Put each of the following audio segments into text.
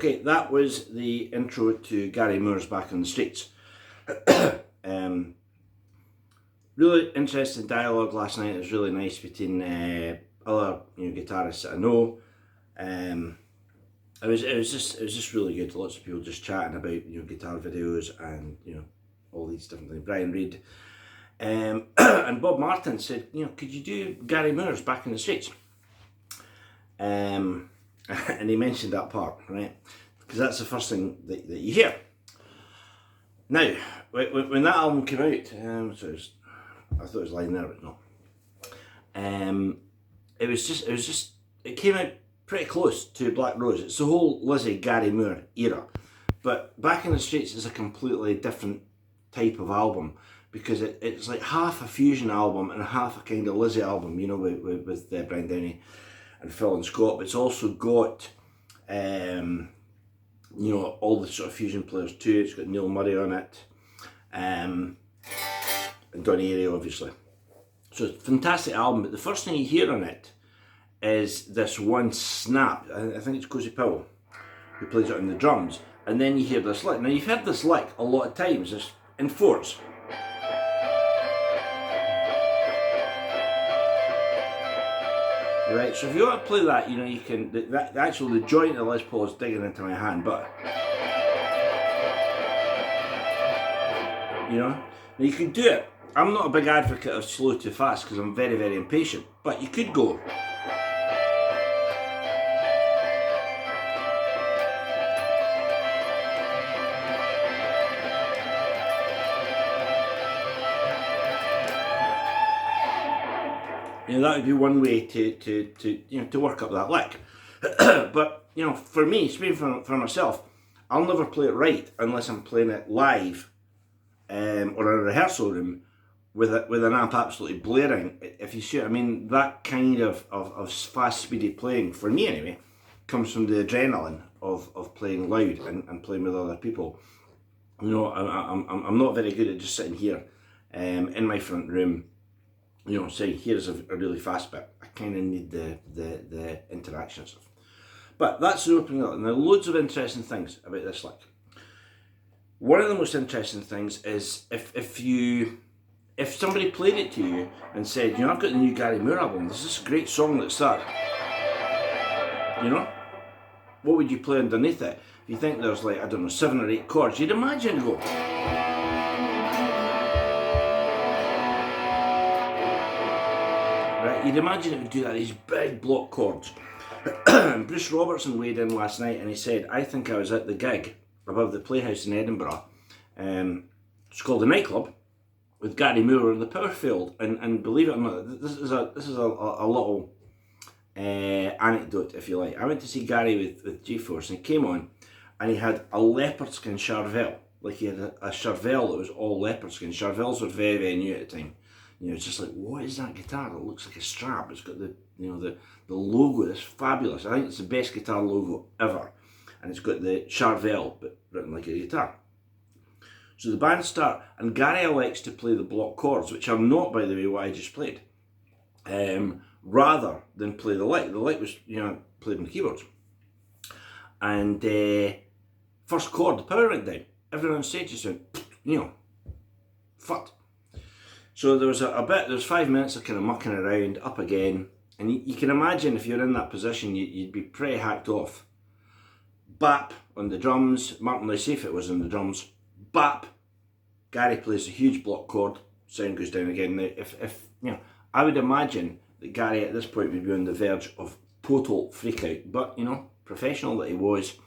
Okay, that was the intro to Gary Moore's Back on the Streets. Really interesting dialogue last night. It was really nice between other guitarists that I know. It was just really good. Lots of people just chatting about guitar videos and all these different things. Brian Reed and Bob Martin said, could you do Gary Moore's Back in the Streets? And he mentioned that part, right? Because that's the first thing that you hear. Now, when that album came out, I thought it was lying there, but not. It came out pretty close to Black Rose. It's the whole Lizzie, Gary Moore era. But Back in the Streets is a completely different type of album, because it's like half a fusion album and half a kind of Lizzie album, with Brian Downey and Phil and Scott. But it's also got, all the sort of fusion players too. It's got Neil Murray on it. And Donny Airy, obviously. So it's a fantastic album, but the first thing you hear on it is this one snap. I think it's Cozy Powell who plays it on the drums, and then you hear this lick. Now, you've heard this lick a lot of times. It's in fours. Right, so if you want to play that, you can. The joint of Les Paul is digging into my hand, but now you can do it. I'm not a big advocate of slow too fast because I'm very, very impatient, but you could go. That would be one way to work up that lick. But for me, speaking for myself, I'll never play it right unless I'm playing it live or in a rehearsal room with an amp absolutely blaring. If you see what I mean, that kind of fast, speedy playing, for me anyway, comes from the adrenaline of playing loud and playing with other people. I'm not very good at just sitting here in my front room, saying here's a really fast bit. I kind of need the interaction stuff. But that's the opening up, and there are loads of interesting things about this lick. One of the most interesting things is if somebody played it to you and said, I've got the new Gary Moore album, there's this great song that's that. What would you play underneath it? If you think there's 7 or 8 chords, you'd imagine go. Right, you'd imagine it would do that, these big block chords. Bruce Robertson weighed in last night and he said, I think I was at the gig above the Playhouse in Edinburgh. It's called The Nightclub, with Gary Moore and the Power failed. And believe it or not, this is a little anecdote, if you like. I went to see Gary with G-Force, and he came on and he had a leopard skin Charvel. Like, he had a Charvel that was all leopard skin. Charvels were very, very new at the time. It's just like, what is that guitar? It looks like a strap. It's got the logo. It's fabulous. I think it's the best guitar logo ever. And it's got the Charvel, but written like a guitar. So the band start, and Gary elects to play the block chords, which are not, by the way, what I just played, rather than play the lick. The lick was, played on the keyboards. And first chord, the power went down. Everyone on stage just went, fut. So there was there was 5 minutes of kind of mucking around, up again, and you can imagine if you're in that position, you'd be pretty hacked off. Bap on the drums, Martin Lysafet was on the drums, bap, Gary plays a huge block chord, sound goes down again. Now, if I would imagine that Gary at this point would be on the verge of total freak out, but professional that he was,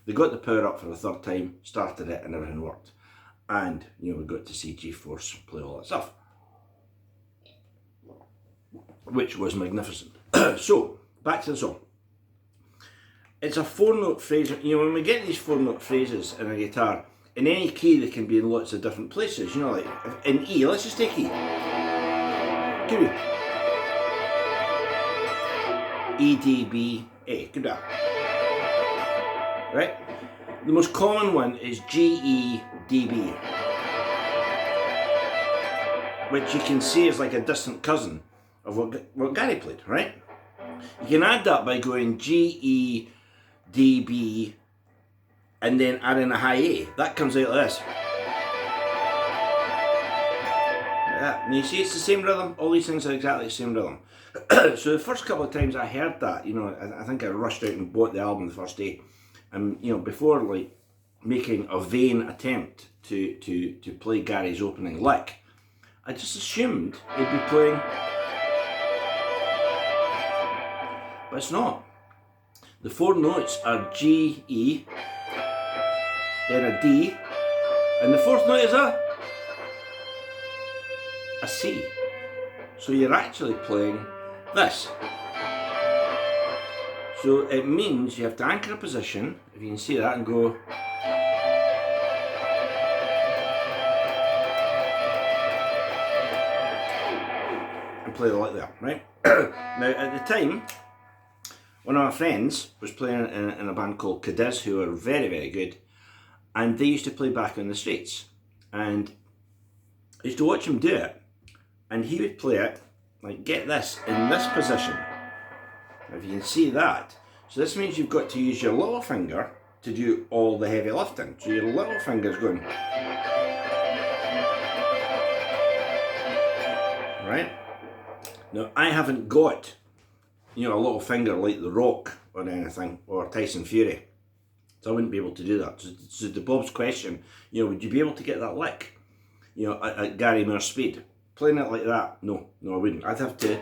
they got the power up for the third time, started it, and everything worked. And we got to see G-Force play all that stuff, which was magnificent. So, back to the song. It's a 4-note phrase. When we get these 4-note phrases in a guitar, in any key they can be in lots of different places. Like in E, let's just take E. Give me E, D, B, A. Good job. Right? The most common one is G, E, D, B, which you can see is like a distant cousin of what Gary played, right? You can add that by going G, E, D, B, and then add in a high A. That comes out like this. Yeah, and you see it's the same rhythm. All these things are exactly the same rhythm. So the first couple of times I heard that, you know, I think I rushed out and bought the album the first day, and you know, before like making a vain attempt to play Gary's opening lick, I just assumed he'd be playing, but it's not. The four notes are G, E, then a D, and the fourth note is a C. So you're actually playing this. So it means you have to anchor a position, if you can see that, and go. And play the lick there, right? Now at the time, one of my friends was playing in a band called Cadiz, who are very, very good, and they used to play Back on the Streets. And I used to watch him do it, and he would play it, like, get this, in this position. If you can see that. So this means you've got to use your little finger to do all the heavy lifting. So your little finger's going. Right? Now, I haven't got, you know, a little finger like The Rock or anything, or Tyson Fury. So I wouldn't be able to do that. So to Bob's question, you know, would you be able to get that lick, you know, at Gary Moore's speed? Playing it like that, no, I wouldn't. I'd have to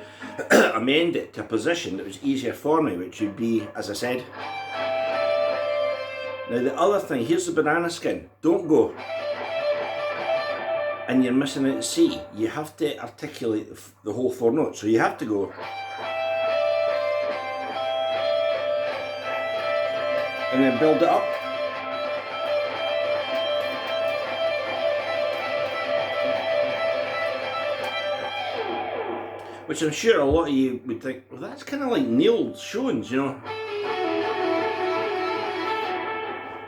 amend it to a position that was easier for me, which would be, as I said. Now the other thing, here's the banana skin. Don't go, and you're missing out C. You have to articulate the whole four notes. So you have to go. And then build it up. Which I'm sure a lot of you would think, well, that's kind of like Neil Schoen's, you know.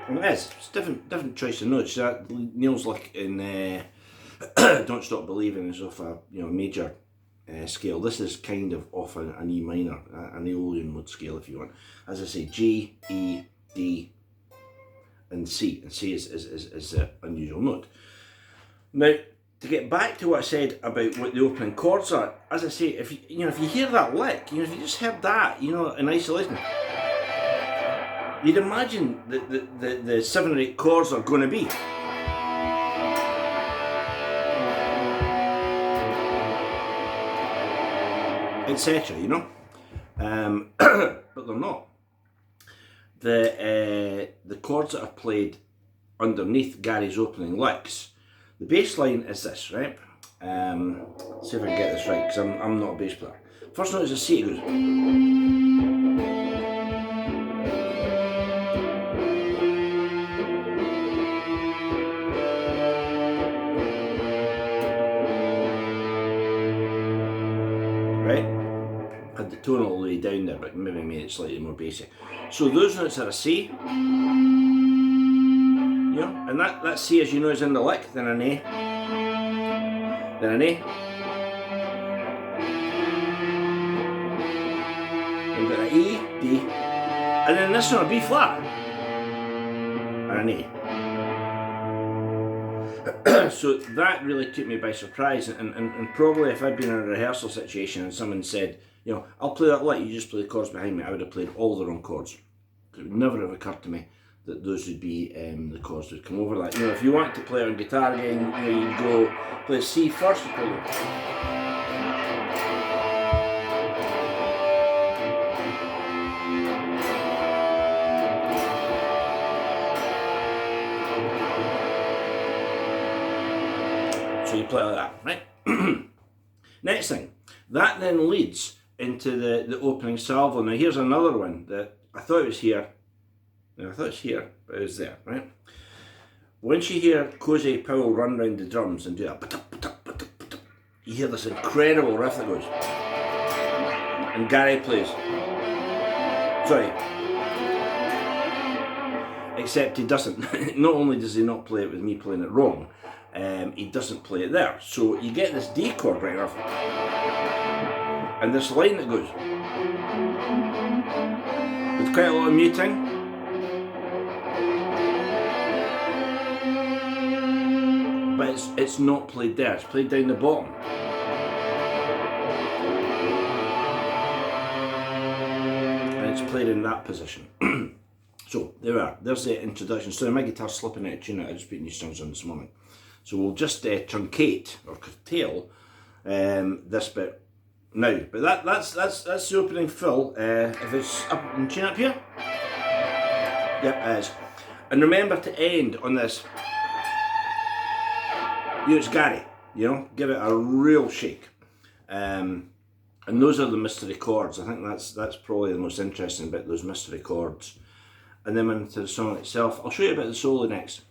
And it is. It's different choice of notes. That Neil's like in Don't Stop Believing is off a, you know, major scale. This is kind of off an E minor, an Aeolian mode scale, if you want. As I say, G, E, D, and C. And C is an unusual note. Now, to get back to what I said about what the opening chords are, as I say, if you hear that lick, you know, if you just heard that, you know, in isolation, you'd imagine that the 7 or 8 chords are going to be. Etc. You know, but they're not. The chords that are played underneath Gary's opening licks. The bass line is this, right? See if I can get this right, because I'm not a bass player. First note is a C, it goes. Right? Had the tone all the way down there, but maybe made it slightly more bassy. So those notes are a C. You know, and that C, as you know, is in the lick, then an A, then an A, and then an E, D, and then this one a B flat, and an A. So that really took me by surprise, and probably if I'd been in a rehearsal situation and someone said, you know, I'll play that lick, you just play the chords behind me, I would have played all the wrong chords. It would never have occurred to me that those would be the chords that would come over that. You know, if you want to play on guitar again, you know, you go play C first. So you play like that, right? Next thing, that then leads into the opening salvo. Now here's another one that I thought it was here. Now I thought it's here, but it was there, right? Once you hear Cozy Powell run round the drums and do that, you hear this incredible riff that goes, and Gary plays. Sorry. Except he doesn't. Not only does he not play it with me playing it wrong, he doesn't play it there. So you get this D chord right off, and this line that goes, with quite a lot of muting. but it's not played there. It's played down the bottom. And it's played in that position. So there we are. There's the introduction. So my guitar's slipping out of tune. I just put new strings on this morning. So we'll just truncate or curtail this bit now. But that's the opening fill. If it's up in tune up here, yep, it is. And remember to end on this. It's Gary, give it a real shake. And those are the mystery chords. I think that's probably the most interesting bit, those mystery chords. And then into the song itself. I'll show you about the solo next.